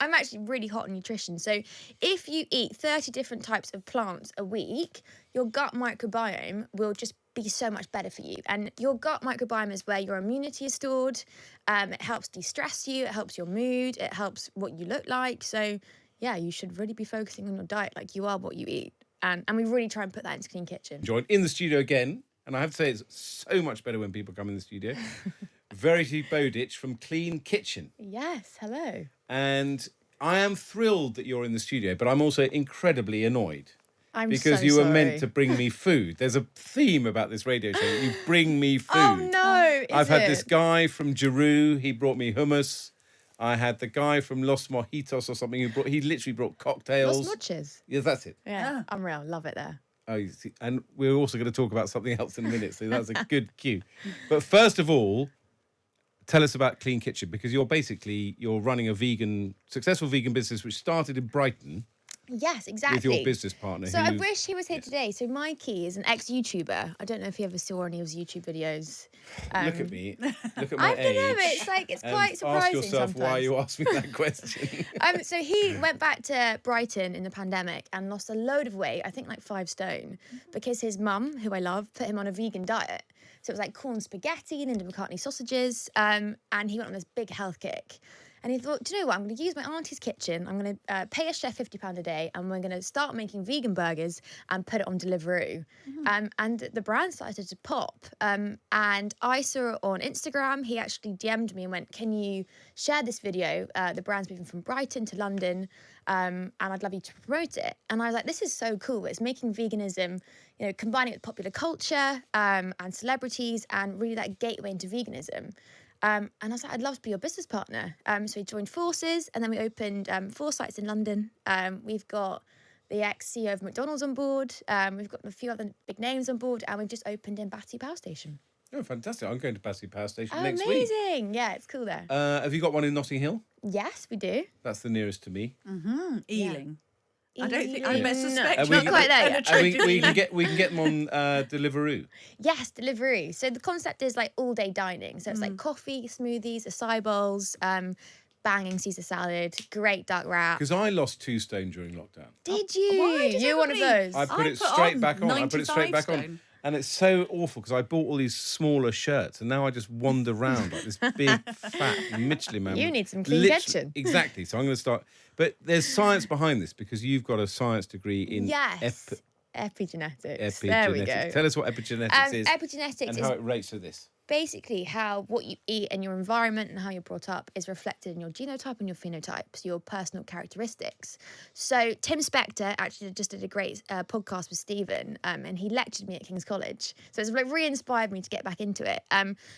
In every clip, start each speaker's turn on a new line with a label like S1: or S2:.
S1: I'm actually really hot on nutrition. So if you eat 30 different types of plants a week, your gut microbiome will just be so much better for you. And your gut microbiome is where your immunity is stored. It helps de-stress you. It helps your mood. It helps what you look like. So yeah, you should really be focusing on your diet like you are what you eat. And we really try and put that into Clean Kitchen.
S2: Joined in the studio again, and I have to say it's so much better when people come in the studio. Verity Bowditch from Clean Kitchen.
S1: Yes, hello.
S2: And I am thrilled that you're in the studio, but I'm also incredibly annoyed. Because
S1: so
S2: you were
S1: sorry.
S2: meant to bring me food. There's a theme about this radio show. You bring me food.
S1: Oh no!
S2: I've had this guy from Giroux. He brought me hummus. I had the guy from Los Mojitos or something. He literally brought cocktails.
S1: Los Noches.
S2: Yeah, that's it.
S1: Yeah, unreal. Love it there.
S2: Oh, you see, and we're also going to talk about something else in a minute. So that's a good cue. But first of all, tell us about Clean Kitchen, because you're running a successful vegan business which started in Brighton.
S1: Yes, exactly.
S2: With your business partner.
S1: So I wish he was here today. So Mikey is an ex-YouTuber. I don't know if he ever saw any of his YouTube videos.
S2: Look at me. Look at my age.
S1: I don't know. It's quite surprising
S2: ask yourself
S1: sometimes.
S2: why you asked me that question.
S1: So he went back to Brighton in the pandemic and lost a load of weight, I think like 5 stone, because his mum, who I love, put him on a vegan diet. So it was like corn spaghetti and Linda McCartney sausages. And he went on this big health kick. And he thought, do you know what? I'm going to use my auntie's kitchen. I'm going to pay a chef £50 a day, and we're going to start making vegan burgers and put it on Deliveroo. And the brand started to pop. And I saw it on Instagram. He actually DM'd me and went, can you share this video? The brand's moving from Brighton to London, and I'd love you to promote it. And I was like, this is so cool. It's making veganism, combining it with popular culture and celebrities, and really that gateway into veganism. And I was like, I'd love to be your business partner. So we joined forces, and then we opened 4 sites in London. We've got the ex-CEO of McDonald's on board. We've got a few other big names on board, and we've just opened in Battersea Power Station.
S2: Oh, fantastic. I'm going to Battersea Power Station next week.
S1: Amazing. Yeah, it's cool there.
S2: Have you got one in Notting Hill?
S1: Yes, we do.
S2: That's the nearest to me.
S3: Ealing.
S1: Yeah.
S3: I don't think I suspect
S1: Not quite there yet.
S2: We can get them on Deliveroo.
S1: Yes, Deliveroo. So the concept is like all-day dining. So it's like coffee, smoothies, acai bowls, banging Caesar salad, great duck wrap.
S2: Because I lost 2 stone during lockdown.
S1: Did you?
S3: Why did
S1: You're one of those.
S2: I put it straight back on. I put it straight back on. And it's so awful because I bought all these smaller shirts, and now I just wander around like this big, fat Michelin man.
S1: You need some Clean Kitchen.
S2: Exactly. So I'm going to start. But there's science behind this, because you've got a science degree in
S1: epigenetics. There we go.
S2: Tell us what epigenetics is.
S1: Epigenetics
S2: and
S1: is
S2: how it relates to this.
S1: basically how what you eat and your environment and how you're brought up is reflected in your genotype and your phenotypes, your personal characteristics. So Tim Spector actually just did a great podcast with Stephen, and he lectured me at King's College. So it's like re-inspired me to get back into it.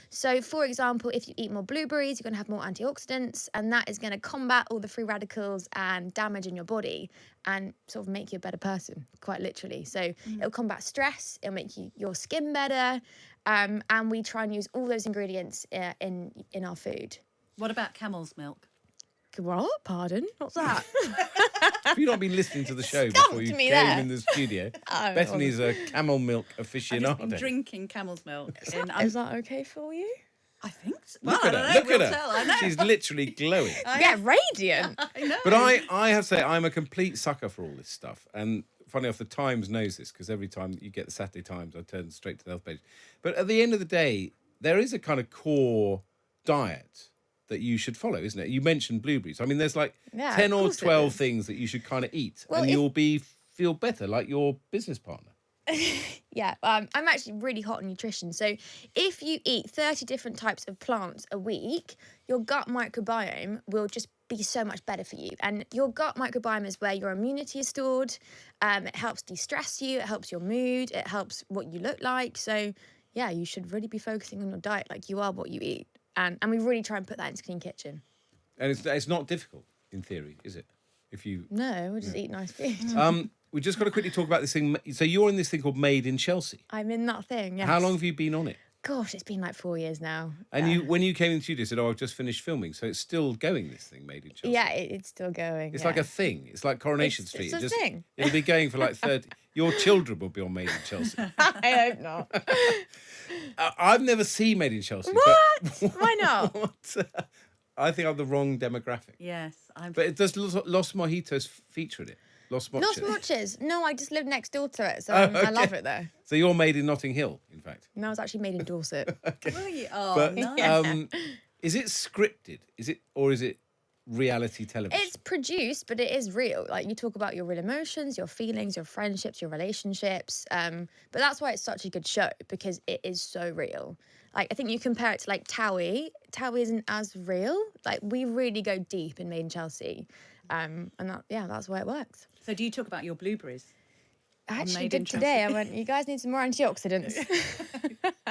S1: So for example, if you eat more blueberries, you're going to have more antioxidants, and that is going to combat all the free radicals and damage in your body and sort of make you a better person, quite literally. So it'll combat stress, it'll make your skin better, and we try and use all those ingredients in our food.
S3: What about camel's milk?
S1: What? Pardon? What's that?
S2: Have you not been listening to the show before you came
S1: there.
S2: in the studio?
S1: Oh,
S2: Bethany's a camel milk
S3: I've just
S2: aficionado.
S3: been drinking camel's milk.
S1: Is that okay for you?
S3: I think so. Well,
S2: Look
S3: I
S2: at
S3: don't
S2: her.
S3: know.
S2: Look
S3: We'll
S2: at
S3: tell.
S2: her.
S3: I know.
S2: She's literally glowing.
S1: Yeah, radiant.
S3: I know.
S2: But I have to say, I'm a complete sucker for all this stuff. And funny enough, the Times knows this, because every time you get the Saturday Times, I turn straight to the health page. But at the end of the day, there is a kind of core diet that you should follow, isn't it? You mentioned blueberries. I mean, there's like 10 or 12 things that you should kind of eat, and you'll feel better, like your business partner.
S1: Yeah, I'm actually really hot on nutrition. So if you eat 30 different types of plants a week, your gut microbiome will just be so much better for you. And your gut microbiome is where your immunity is stored. It helps de-stress you. It helps your mood. It helps what you look like. So yeah, you should really be focusing on your diet like you are what you eat. And we really try and put that into Clean Kitchen.
S2: And it's not difficult, in theory, is it? If you
S1: No, we'll just eat nice food.
S2: we just got to quickly talk about this thing. So you're in this thing called Made in Chelsea.
S1: I'm in that thing, yes.
S2: How long have you been on it?
S1: Gosh, it's been like 4 years now.
S2: And when you came in the studio, you said, I've just finished filming. So it's still going, this thing, Made in Chelsea.
S1: Yeah, it's still going.
S2: It's like a thing. It's like Coronation
S1: It's
S2: Street.
S1: a thing.
S2: It'll be going for like 30. Your children will be on Made in Chelsea.
S1: I hope not.
S2: I've never seen Made in Chelsea.
S1: What?
S2: But
S1: Why not?
S2: I think I'm the wrong demographic.
S3: Yes, I'm.
S2: But it does Los Mojitos feature in it? Los
S1: Los
S2: Mochos.
S1: Mochos. No, I just live next door to it, so
S2: Oh,
S1: I love
S2: okay.
S1: it there.
S2: So you're made in Notting Hill, in fact.
S1: No, it's actually made in Dorset.
S3: Oh,
S2: But
S3: nice.
S2: is it scripted? Or is it reality television?
S1: It's produced, but it is real. Like, you talk about your real emotions, your feelings, your friendships, your relationships. But that's why it's such a good show, because it is so real. Like, I think you compare it to like Towie. Towie isn't as real. Like, we really go deep in Made in Chelsea. And that's why it works.
S3: So do you talk about your blueberries?
S1: I actually
S3: Made in
S1: did today.
S3: Chelsea.
S1: I went, you guys need some more antioxidants.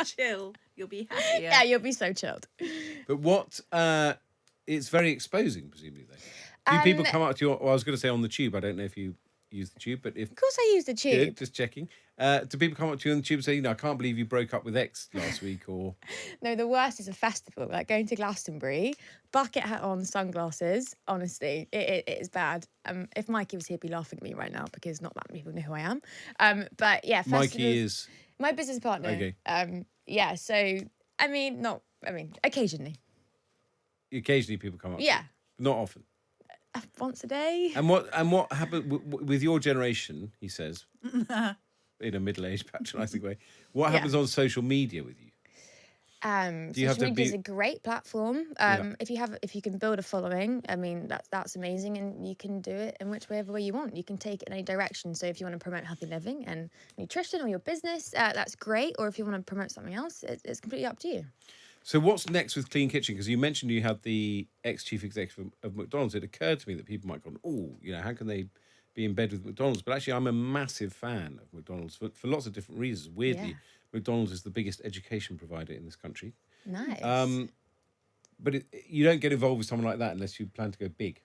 S3: Chill, you'll be happier.
S1: Yeah, you'll be so chilled.
S2: But what? It's very exposing, presumably. Though. Do people come up to you? Well, I was going to say on the tube. I don't know if you use the tube, but if
S1: Of course I use the tube.
S2: good, just checking. Do people come up to you on the tube and say, I can't believe you broke up with X last week, or
S1: No, the worst is a festival, like going to Glastonbury, bucket hat on, sunglasses. Honestly, it is bad. If Mikey was here, he'd be laughing at me right now because not that many people know who I am. But yeah, festivals,
S2: Mikey is
S1: my business partner.
S2: Okay.
S1: Yeah, so occasionally.
S2: occasionally people come up. to you,
S1: Yeah,
S2: but not often.
S1: once a day.
S2: And what happened with your generation? He says, in a middle-aged, patronising way. What
S1: Yeah.
S2: happens on social media with you?
S1: Do
S2: you
S1: social
S2: have to
S1: media is
S2: be-
S1: a great platform.
S2: Yeah.
S1: If you can build a following, I mean that's amazing, and you can do it in whichever way you want. You can take it in any direction. So if you want to promote healthy living and nutrition or your business, that's great. Or if you want to promote something else, it's completely up to you.
S2: So what's next with Clean Kitchen? Because you mentioned you had the ex-chief executive of McDonald's. It occurred to me that people might go, how can they be in bed with McDonald's? But actually, I'm a massive fan of McDonald's for lots of different reasons. Weirdly,
S1: Yeah.
S2: McDonald's is the biggest education provider in this country.
S1: Nice.
S2: But you don't get involved with someone like that unless you plan to go big.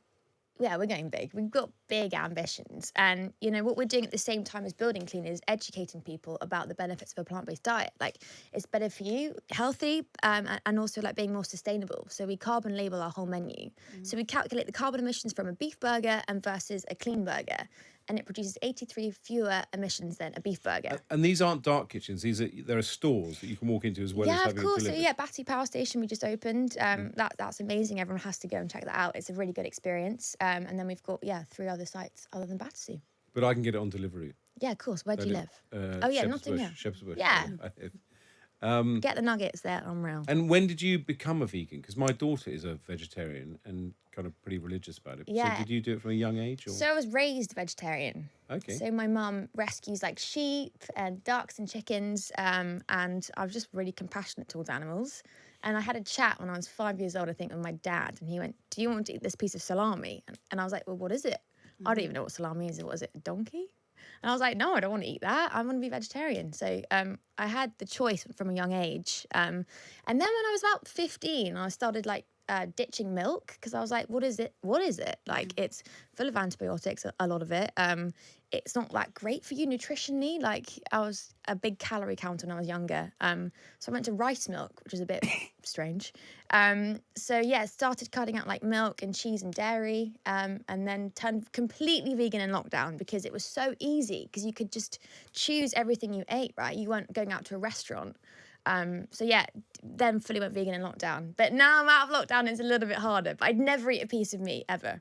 S1: Yeah, we're going big. We've got big ambitions. And, what we're doing at the same time as building clean is educating people about the benefits of a plant-based diet. Like, it's better for you, healthy, and also like being more sustainable. So we carbon label our whole menu. So we calculate the carbon emissions from a beef burger and versus a clean burger. And it produces 83 fewer emissions than a beef burger.
S2: And these aren't dark kitchens. There are stores that you can walk into as well as
S1: Yeah, of
S2: having
S1: course.
S2: it
S1: So,
S2: delivered.
S1: yeah, Battersea Power Station we just opened. That's amazing. Everyone has to go and check that out. It's a really good experience. And then we've got 3 other sites other than Battersea.
S2: But I can get it on delivery.
S1: Yeah, of course. Where do you live?
S2: Oh
S1: yeah, Notting Hill.
S2: Shepherd's Bush.
S1: Yeah.
S2: I live.
S1: Get the nuggets there, unreal.
S2: And when did you become a vegan? Because my daughter is a vegetarian and kind of pretty religious about it.
S1: Yeah.
S2: So did you do it from a young age? Or?
S1: So I was raised vegetarian.
S2: Okay.
S1: So my mum rescues like sheep and ducks and chickens, and I was just really compassionate towards animals. And I had a chat when I was 5 years old, I think, with my dad, and he went, "Do you want to eat this piece of salami?" And I was like, "Well, what is it?" I don't even know what salami is. What is it, a donkey? And I was like, no, I don't want to eat that. I want to be vegetarian. So I had the choice from a young age. And then when I was about 15, I started ditching milk because I was like, what is it? What is it? Like, it's full of antibiotics, a lot of it. It's not that great for you nutritionally. Like, I was a big calorie counter when I was younger. So I went to rice milk, which is a bit strange. Started cutting out like milk and cheese and dairy, and then turned completely vegan in lockdown because it was so easy because you could just choose everything you ate, right? You weren't going out to a restaurant. Then fully went vegan in lockdown. But now I'm out of lockdown, it's a little bit harder. But I'd never eat a piece of meat, ever.